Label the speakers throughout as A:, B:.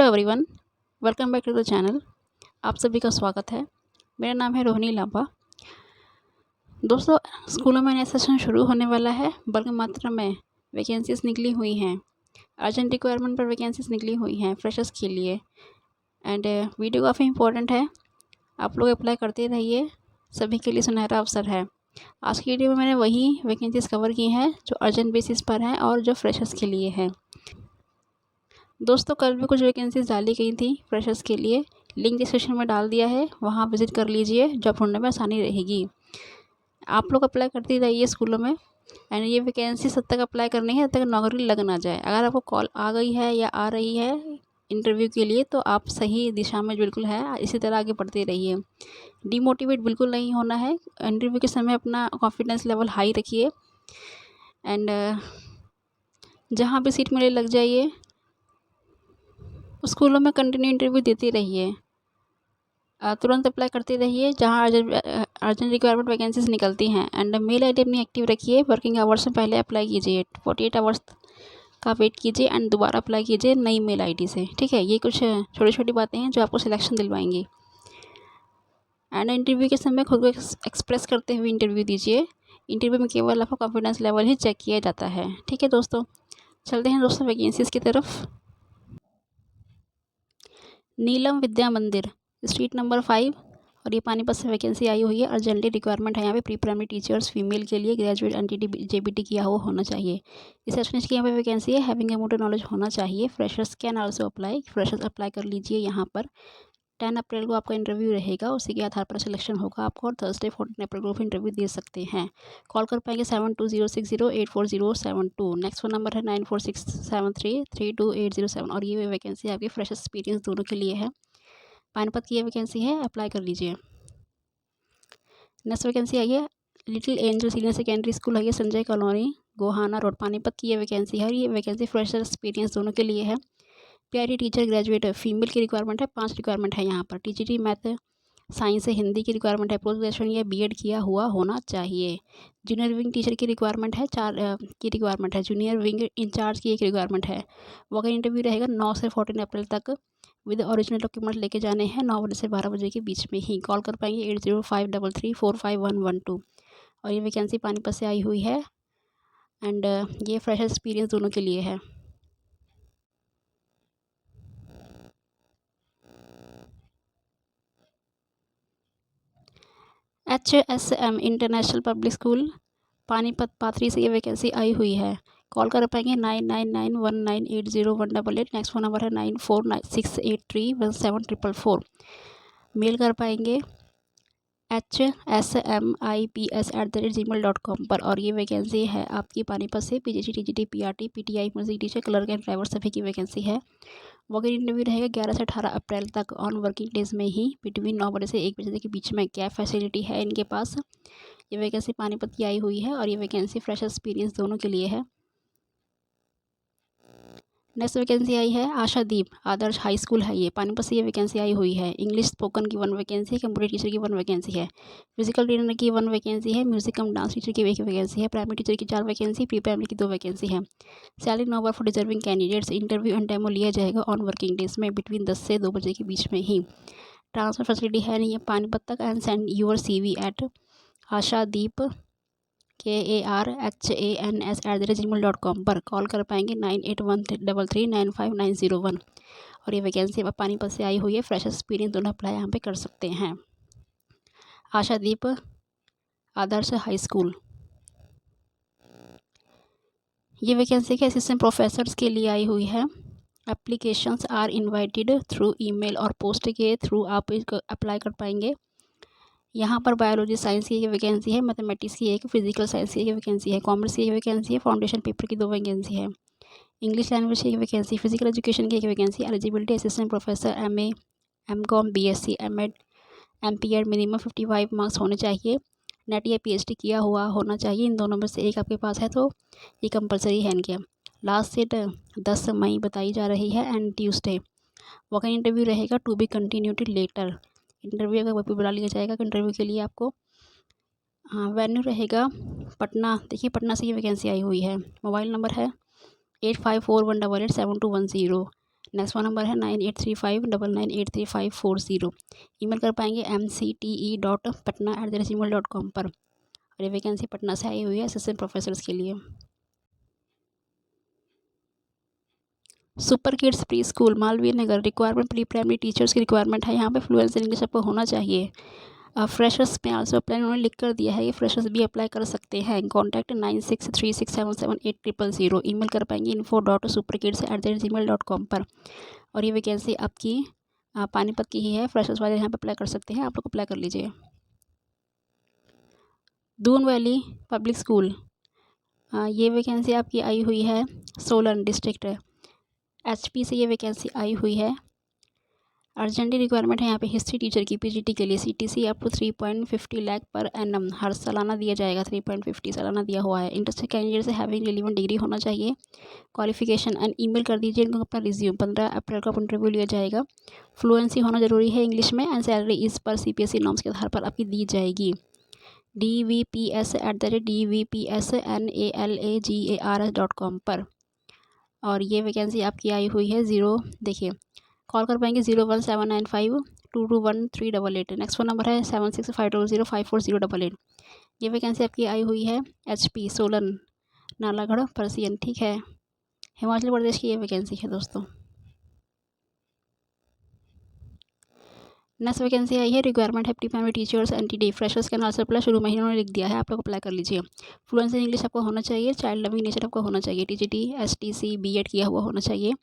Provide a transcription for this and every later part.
A: Hello everyone, welcome back to the channel. आप सभी का स्वागत है। मेरा नाम है रोहिणी लांबा। दोस्तों, स्कूलों में नया सेशन शुरू होने वाला है। बल्क मात्रा में वैकेंसीज निकली हुई हैं। अर्जेंट रिक्वायरमेंट पर वैकेंसीज निकली हुई हैं फ्रेशर्स के लिए। एंड वीडियो काफ़ी इंपॉर्टेंट है, आप लोग अप्लाई करते रहिए, सभी के लिए सुनहरा अवसर है। आज की वीडियो में मैंने वही वैकेंसीज कवर की हैं जो अर्जेंट बेसिस पर हैं और जो फ्रेशर्स के लिए हैं। दोस्तों, कल भी कुछ वैकेंसीज डाली गई थी फ्रेशर्स के लिए, लिंक डिस्क्रिप्शन में डाल दिया है, वहाँ विजिट कर लीजिए, जॉब ढूंढने में आसानी रहेगी। आप लोग अप्लाई करते रहिए स्कूलों में। एंड ये वैकेंसी तब तक अप्लाई करनी है जब तक नौकरी लग ना जाए। अगर आपको कॉल आ गई है या आ रही है इंटरव्यू के लिए तो आप सही दिशा में बिल्कुल है, इसी तरह आगे बढ़ते रहिए। डिमोटिवेट बिल्कुल नहीं होना है। इंटरव्यू के समय अपना कॉन्फिडेंस लेवल हाई रखिए एंड जहाँ भी सीट मिले लग जाइए। स्कूलों में कंटिन्यू इंटरव्यू देते रहिए, तुरंत अप्लाई करते रहिए जहाँ अर्जेंट रिक्वायरमेंट वैकेंसीज निकलती हैं। एंड मेल आईडी अपनी एक्टिव रखिए, वर्किंग आवर्स से पहले अप्लाई कीजिए, 48 आवर्स का वेट कीजिए एंड दोबारा अप्लाई कीजिए नई मेल आईडी से। ठीक है, ये कुछ छोटी छोटी बातें हैं जो आपको सिलेक्शन दिलवाएंगी। एंड इंटरव्यू के समय खुद को एक्सप्रेस करते हुए इंटरव्यू दीजिए। इंटरव्यू में केवल आपका कॉन्फिडेंस लेवल ही चेक किया जाता है। ठीक है दोस्तों, चलते हैं दोस्तों वैकेंसीज की तरफ। नीलम विद्या मंदिर, स्ट्रीट नंबर 5, और ये पानीपत से वैकेंसी आई हुई है। अर्जेंटली रिक्वायरमेंट है यहाँ पे प्री प्राइमरी टीचर्स फीमेल के लिए, ग्रेजुएट एनटीटी जेबीटी किया हुआ होना चाहिए। रिसेप्शनिस्ट की यहाँ पे वैकेंसी है, हैविंग कंप्यूटर नॉलेज होना चाहिए। Freshers can also apply, freshers apply कर लीजिए। यहाँ पर 10 अप्रैल को आपका इंटरव्यू रहेगा, उसी के आधार पर सिलेक्शन होगा आपको, और थर्सडे 14 अप्रैल को इंटरव्यू दे सकते हैं। कॉल कर पाएंगे 7206084072। नेक्स्ट फ़ोन नंबर है 9467332807। और ये वैकेंसी आपकी फ्रेशर्स एक्सपीरियंस दोनों के लिए है। पानीपत की ये वैकेंसी है, अप्लाई कर लीजिए। नेक्स्ट वैकेंसी आई है little angel senior secondary school है, ये संजय कॉलोनी गोहाना रोड पानीपत की ये वैकेंसी है। और ये वैकेंसी फ्रेशर एक्सपीरियंस दोनों के लिए है। पीआईटी टीचर ग्रेजुएट फीमेल की रिक्वायरमेंट है, 5 रिक्वायरमेंट है यहाँ पर। टीजीटी मैथ साइंस से हिंदी की रिक्वायरमेंट है, पोस्ट ग्रेजुएशन या बीएड किया हुआ होना चाहिए। जूनियर विंग टीचर की रिक्वायरमेंट है, 4 की रिक्वायरमेंट है। जूनियर विंग इंचार्ज की 1 रिक्वायरमेंट है। वॉक इन इंटरव्यू रहेगा 9 से 14 अप्रैल तक। विद ओरिजिनल डॉक्यूमेंट लेके जाने हैं, 9 बजे से 12 बजे के बीच में ही। कॉल कर पाएंगे 8053345112। और ये वैकेंसी पानीपत से आई हुई है एंड ये फ्रेशर एक्सपीरियंस दोनों के लिए है। HSM international public school Panipat Pathri से ये वैकेंसी आई हुई है। कॉल कर पाएंगे 9991980188। नेक्स्ट फ़ोन नंबर है 9496831744। मेल कर पाएंगे hsmips@gmail.com पर। और ये वैकेंसी है आपकी पानीपत से PGT TGT PRT PTI music teacher clerk and driver सभी की वैकेंसी है। वॉक इन इंटरव्यू रहेगा 11 से 18 अप्रैल तक ऑन वर्किंग डेज में ही, बिटवीन 9 बजे से 1 बजे के बीच में। कैब फैसिलिटी है इनके पास। ये वैकेंसी पानीपत की आई हुई है और ये वैकेंसी फ्रेशर एक्सपीरियंस दोनों के लिए है। नेक्स्ट वैकेंसी आई है आशादीप आदर्श हाई स्कूल है, ये पानीपत से ये वैकेंसी आई हुई है। इंग्लिश स्पोकन की 1 वैकेंसी है, कंप्यूटर टीचर की 1 वैकेंसी है। फिजिकल ट्रेनर की 1 वैकेंसी है। म्यूजिक कम डांस टीचर की 1 वैकेंसी है। प्राइमरी टीचर की 4 वैकेंसी, प्री प्राइमरी की 2 वैकेंसी है। Salary nowhere for deserving candidates. Interview and demo लिया जाएगा ऑन वर्किंग डेज में, बिटवीन 10 से 2 बजे के बीच में ही। ट्रांसफर फैसिलिटी है नहीं है पानीपत तक। And send your CV at Ashadeep KARHANS@gmail.com पर। कॉल कर पाएंगे 9813395901। और ये वैकेंसी पानीपत से आई हुई है। फ्रेशर एक्सपीरियंस दोनों अप्लाई यहाँ पे कर सकते हैं। आशादीप आदर्श हाई स्कूल, ये वैकेंसी के असिस्टेंट प्रोफेसर्स के लिए आई हुई है। Applications are invited through email और पोस्ट के थ्रू आप अप्लाई कर पाएंगे। यहाँ पर बायोलॉजी साइंस की एक वैकेंसी है, मैथमेटिक्स की 1, फिजिकल साइंस की 1 वैकेंसी है, कॉमर्स की 1 वैकेंसी है, फाउंडेशन पेपर की 2 वैकेंसी है, इंग्लिश लैंग्वेज की 1 वैकेंसी, फिजिकल एजुकेशन की 1 vacancy. Eligibility assistant professor MA MCOM BSc MEd MPEd minimum 55 marks होने चाहिए। नेट या PhD किया हुआ होना चाहिए। इन दोनों में से एक आपके पास है तो ये कंपलसरी है इनके। लास्ट डेट 10 मई बताई जा रही है and Tuesday. Walk in interview रहेगा टू बी कंटिन्यूटेड लेटर। इंटरव्यू का वही बुला लिया जाएगा इंटरव्यू के लिए आपको। वेन्यू रहेगा पटना। देखिए पटना से ये वैकेंसी आई हुई है। मोबाइल नंबर है 8541887210। नेक्स्ट फ़ोन नंबर है 983599835540। ईमेल कर पाएंगे mcte.patna@gmail.com पर। और ये वैकेंसी पटना से आई हुई है असिस्टेंट प्रोफेसर्स के लिए। Super kids pre school Malviya Nagar, requirement pre primary teachers की रिक्वायरमेंट है। यहाँ पे फ्लुएंसी इन इंग्लिश आपको होना चाहिए। फ्रेशर्स में आल्सो अप्लाई उन्होंने लिख कर दिया है कि फ्रेशर्स भी अप्लाई कर सकते हैं। कॉन्टैक्ट 9636778000। ईमेल कर पाएंगे info.superkids@gmail.com पर। और ये वैकेंसी आपकी पानीपत की ही है। फ्रेशर्स वाले यहाँ पर अप्लाई कर सकते हैं, आप लोग अप्लाई कर लीजिए। दून वैली पब्लिक स्कूल, ये वैकेंसी आपकी आई हुई है सोलन डिस्ट्रिक्ट HP से ये वैकेंसी आई हुई है। अर्जेंटली रिक्वायरमेंट है यहाँ पे हिस्ट्री टीचर की PGT के लिए। CTC आपको 3.50 लाख पर एनम हर सालाना दिया जाएगा। 3.50 सालाना दिया हुआ है। इंटरेस्टेड कैंडिडेट से हैविंग रिलीवेंट डिग्री होना चाहिए। क्वालिफिकेशन एंड ईमेल कर दीजिए इनको अपना रिज्यूम। 15 अप्रैल को इंटरव्यू लिया जाएगा। फ्लुएंसी होना जरूरी है इंग्लिश में। एंड सैलरी इस पर CPSE नॉर्म्स के आधार पर आपकी दी जाएगी। dvps@dvpsnalagar.com पर। और ये वैकेंसी आपकी आई हुई है देखिए कॉल कर पाएंगे 01795221388। नेक्स्ट फ़ोन नंबर है 7650054088। ये वैकेंसी आपकी आई हुई है HP सोलन नालागढ़ परसियन, ठीक है। हिमाचल प्रदेश की ये वैकेंसी है दोस्तों। नेक्स्ट वैकेंसी आई है रिक्वायरमेंट है pre primary teachers NTD freshers के नाल से अप्लाई शुरू महीनों में लिख दिया है, आप लोग अप्लाई कर लीजिए। फ्लुएंसी इन इंग्लिश आपको होना चाहिए। चाइल्ड लविंग नेचर आपको होना चाहिए। TGT STC BEd किया हुआ होना चाहिए।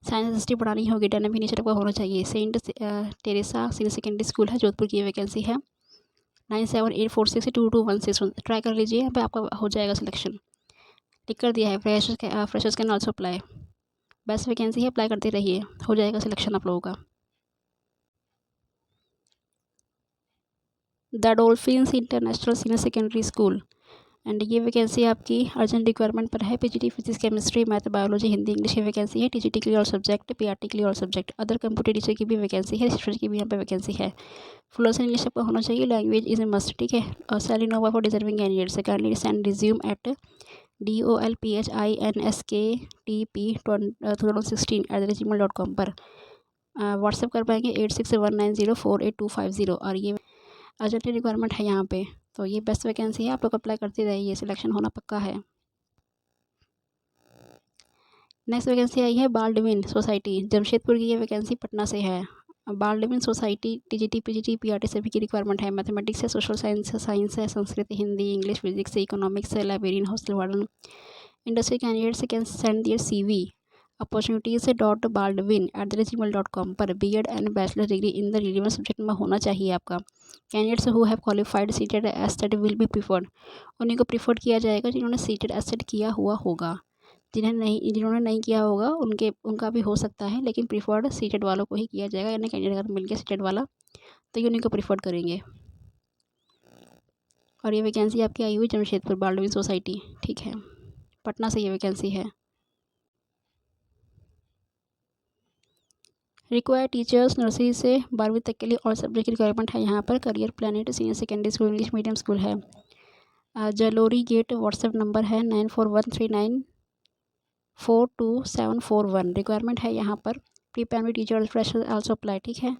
A: साइंस हिस्ट्री पढ़ानी होगी। डायनामिक नेचर आपका होना चाहिए। Saint Teresa senior secondary school है जोधपुर की वैकेंसी है। 9784622161। ट्राई कर लीजिए, यहाँ पे आपका हो जाएगा सिलेक्शन। टिक कर दिया है freshers can also apply. Best vacancy है, अप्लाई करते रहिए, हो जाएगा सिलेक्शन आप लोगों का। The dolphins international senior secondary school and ये वैकेंसी आपकी अर्जेंट रिक्वायरमेंट पर है। PGT physics chemistry math biology Hindi English की वैकेंसी है। TGT के लिए ऑल सब्जेक्ट, PRT के लिए all subject. Other computer teacher की भी वैकेंसी है। हिस्ट्री की भी यहाँ पे वैकेंसी है। फ्लुएंसी इंग्लिश आपको होना चाहिए। लैंग्वेज इज ए मस्ट, ठीक है। और salary no for deserving candidates kindly send resume at dolphinskTP2016@gmail.com पर। व्हाट्सएप कर पाएंगे 8619048250। और ये अर्जेंट रिक्वायरमेंट है यहाँ पे, तो ये बेस्ट वैकेंसी है, आप लोग अप्लाई करते रहिए, सिलेक्शन होना पक्का है। नेक्स्ट वैकेंसी आई है बालडविन सोसाइटी जमशेदपुर की। ये वैकेंसी पटना से है। बालडविन सोसाइटी TGT PGT PRT सभी की रिक्वायरमेंट है। मैथमेटिक्स है, सोशल साइंस है, Sanskrit, Hindi, English, physics, economics है, librarian, hostel warden. Industry candidates can send their CV opportunities.baldwin@gmail.com पर। BEd and bachelor degree in the relevant subject में होना चाहिए आपका। Candidates who have qualified CTET STET will be preferred. उन्हीं को preferred किया जाएगा जिन्होंने सीटेड एस्टेड किया हुआ होगा। जिन्होंने नहीं किया होगा उनका भी हो सकता है, लेकिन प्रीफर्ड सीटेड वालों को ही किया जाएगा। यानी कैंडिडेट अगर मिल गया सीटेड वाला तो ये उन्हीं को प्रीफर्ड करेंगे। और ये वैकेंसी आपकी आई हुई जमशेदपुर बालडविन सोसाइटी, ठीक है, पटना से ये वैकेंसी है। रिक्वायर टीचर्स नर्सरी से 12वीं तक के लिए और सब्जेक्ट की रिक्वायरमेंट है यहाँ पर। Career planet senior secondary school English medium school है। जलोरी गेट। व्हाट्सएप नंबर है 9413942741। रिक्वायरमेंट है यहाँ पर। Pre primary teacher fresher also apply, ठीक है।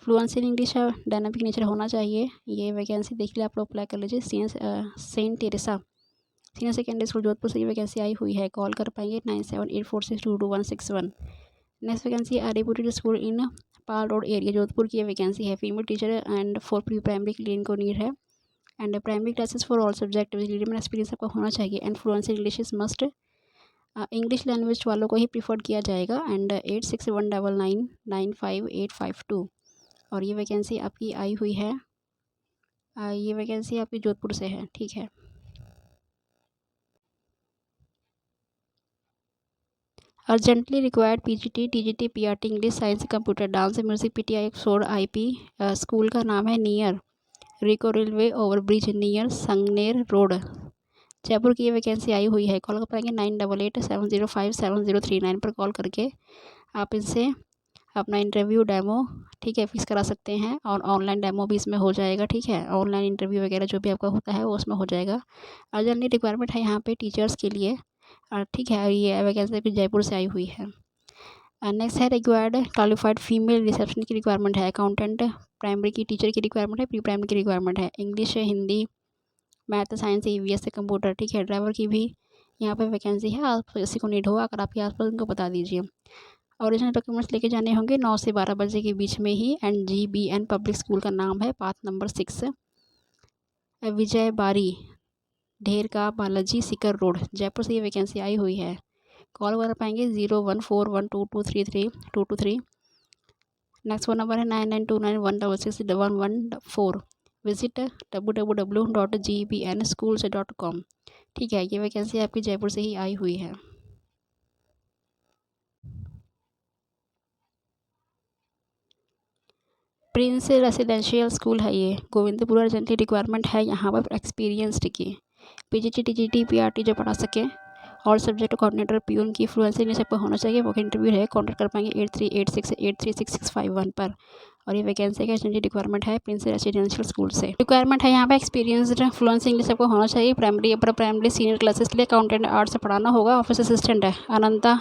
A: फ्लुएंसी इन इंग्लिश है, डायनामिक नेचर होना चाहिए। ये वैकेंसी देख लिया, आप लोग अप्लाई कर लीजिए। Saint Teresa senior secondary school Jodhpur से ये वैकेंसी आई हुई है। कॉल कर पाएंगे 9784622161। नेक्स्ट वैकेंसी आर्यपुरी स्कूल इन पाल रोड एरिया जोधपुर की ये वैकेंसी है। Female teacher and for pre primary के लिए इनको नीड है। And primary classes for all subject relevant experience आपका होना चाहिए। And fluency English is must. English language वालों को ही प्रीफर्ड किया जाएगा। एंड 8619995852। और ये वैकेंसी आपकी आई हुई है। ये वैकेंसी आपकी जोधपुर से है, ठीक है। Urgently required PGT TGT PRT English science computer dance music PTI एक्सोर IP। स्कूल का नाम है near RIICO railway overbridge near Sanganer road Jaipur की ये वैकेंसी आई हुई है। कॉल कर पाएंगे 9887057039 पर कॉल करके आप इनसे अपना इंटरव्यू डेमो, ठीक है, फिक्स करा सकते हैं। और ऑनलाइन डेमो भी इसमें हो जाएगा, ठीक है। ऑनलाइन इंटरव्यू वगैरह जो भी आपका होता है वो उसमें हो जाएगा। अर्जेंटली रिक्वायरमेंट है यहाँ पे टीचर्स के लिए, ठीक है। ये वैकेंसी भी जयपुर से आई हुई है। नेक्स्ट है रिक्वायर्ड क्वालिफाइड फीमेल रिसेप्शन की रिक्वायरमेंट है, अकाउंटेंट प्राइमरी की टीचर की रिक्वायरमेंट है, प्री प्राइमरी की रिक्वायरमेंट है, English Hindi math science EVS से कंप्यूटर, ठीक है। ड्राइवर की भी यहाँ पे वैकेंसी है, आप किसी को नीड होगा अगर आपके आसपास उनको बता दीजिए। ओरिजिनल डॉक्यूमेंट्स लेके जाने होंगे 9 से 12 बजे के बीच में ही। NGBN पब्लिक स्कूल का नाम है, पाथ नंबर 6 विजय बारी ढेर का बालाजी सिकर रोड जयपुर से ये वैकेंसी आई हुई है। कॉल कर पाएंगे 014122332223। नेक्स्ट फ़ोन नंबर है 9929166114। Visit www.gbnschools.com। ठीक है, ये वैकेंसी आपकी जयपुर से ही आई हुई है। प्रिंस रेसिडेंशियल स्कूल है ये, गोविंदपुरा अर्जेंटली रिक्वायरमेंट है यहाँ पर एक्सपीरियंसड की, PGT TGT PRT जो पढ़ा सके, और सब्जेक्ट कोऑर्डिनेटर प्यून की फ्लुएंसी नहीं सबको होना चाहिए। वो इंटरव्यू है, कॉन्टैक्ट कर पाएंगे 8386836651 पर। और ये वैकेंसी का अर्जेंटली रिक्वायरमेंट है प्रिंस रेसिडेंशियल स्कूल से। रिक्वायरमेंट है यहाँ पे एक्सपीरियंसड फ्लुएंसी इंग्लिश सबको होना चाहिए। Primary upper primary senior classes के लिए अकाउंटेंट आर्ट्स से पढ़ाना होगा। ऑफिस असिस्टेंट है अनंता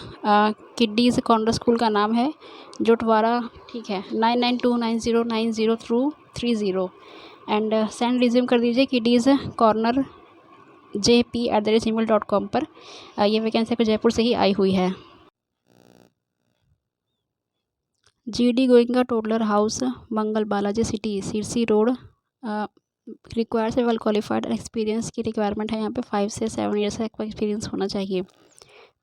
A: किड्डीज कॉर्नर स्कूल का नाम है, जोटवाड़ा, ठीक है। 9929090230 एंड सेंड रिज्यूम कर दीजिए किडीज़ कॉर्नर jp@gmail.com पर। ये वैकेंसी को जयपुर से ही आई हुई है। GD Goenka toddler house Mangal Balaji city Sirsi road require से वेल क्वालिफाइड एक्सपीरियंस की रिक्वायरमेंट है यहाँ पे। 5 से 7 ईयर्स का एक्सपीरियंस होना चाहिए।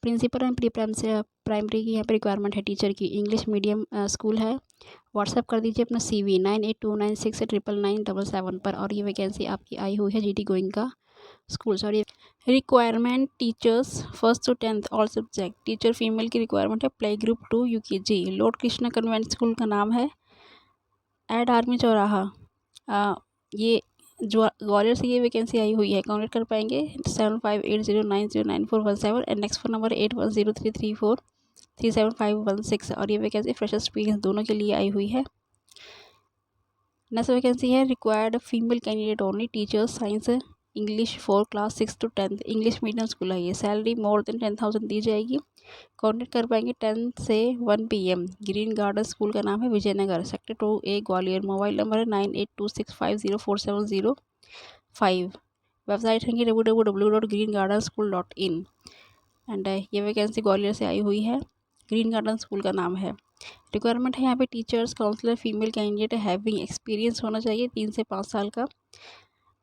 A: प्रिंसिपल एंड प्री प्राइमरी की यहाँ पे रिक्वायरमेंट है टीचर की। इंग्लिश मीडियम स्कूल है। व्हाट्सएप कर दीजिए अपना CV 9829699977 पर। और ये वैकेंसी आपकी आई हुई है GD Goenka school. Sorry, requirement teachers 1st to 10th all subject. Teacher female की रिक्वायरमेंट है, play group 2 UKG। Lord Krishna convent school का नाम है, एड आर्मी चौराहा। ये जो ग्वालियर से ये वैकेंसी आई हुई है। कॉन्टेक्ट कर पाएंगे 7580909417 एंड नेक्स्ट फ़ोन नंबर 810334375516। और ये वैकेंसी फ्रेशर एक्सपीरियंस दोनों के लिए आई हुई है। नेक्स्ट वैकेंसी है required female candidate only, teachers science English for class 6 to 10th English medium school है ये। सैलरी मोर देन 10,000 दी जाएगी। कॉन्टेक्ट कर पाएंगे 10 से 1 PM। ग्रीन गार्डन स्कूल का नाम है, Vijayanagar, sector 2A Gwalior. Mobile number है 9826504705। वेबसाइट है www.greengardenSchool.in एंड ये वैकेंसी ग्वालियर से आई हुई है। ग्रीन गार्डन स्कूल का नाम है। रिक्वायरमेंट है यहाँ पे teachers counsellor female candidate having experience होना चाहिए 3 से 5 साल का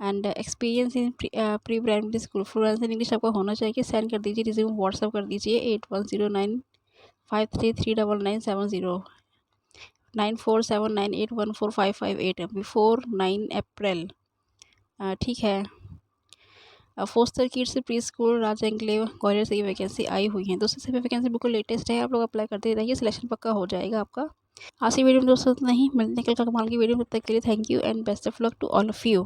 A: and experience in pre primary school. Fluency in English आपको होना चाहिए। सेंड कर दीजिए रिज्यूम, व्हाट्सअप कर दीजिए 8109533970 9479814558 बिफोर 9 अप्रैल। ठीक है। फोस्टर किड्स प्री स्कूल राजा एंक्लेव ग्वालियर से ये वैकेंसी आई हुई है। दोस्तों सभी वैकेंसी बिल्कुल लेटेस्ट है, आप लोग अप्लाई करते रहिए, सिलेक्शन पक्का हो जाएगा आपका। आज की वीडियो में दोस्तों नहीं मिलने कल का कमाल की वीडियो, तब तक के लिए thank you and best of luck to all of you.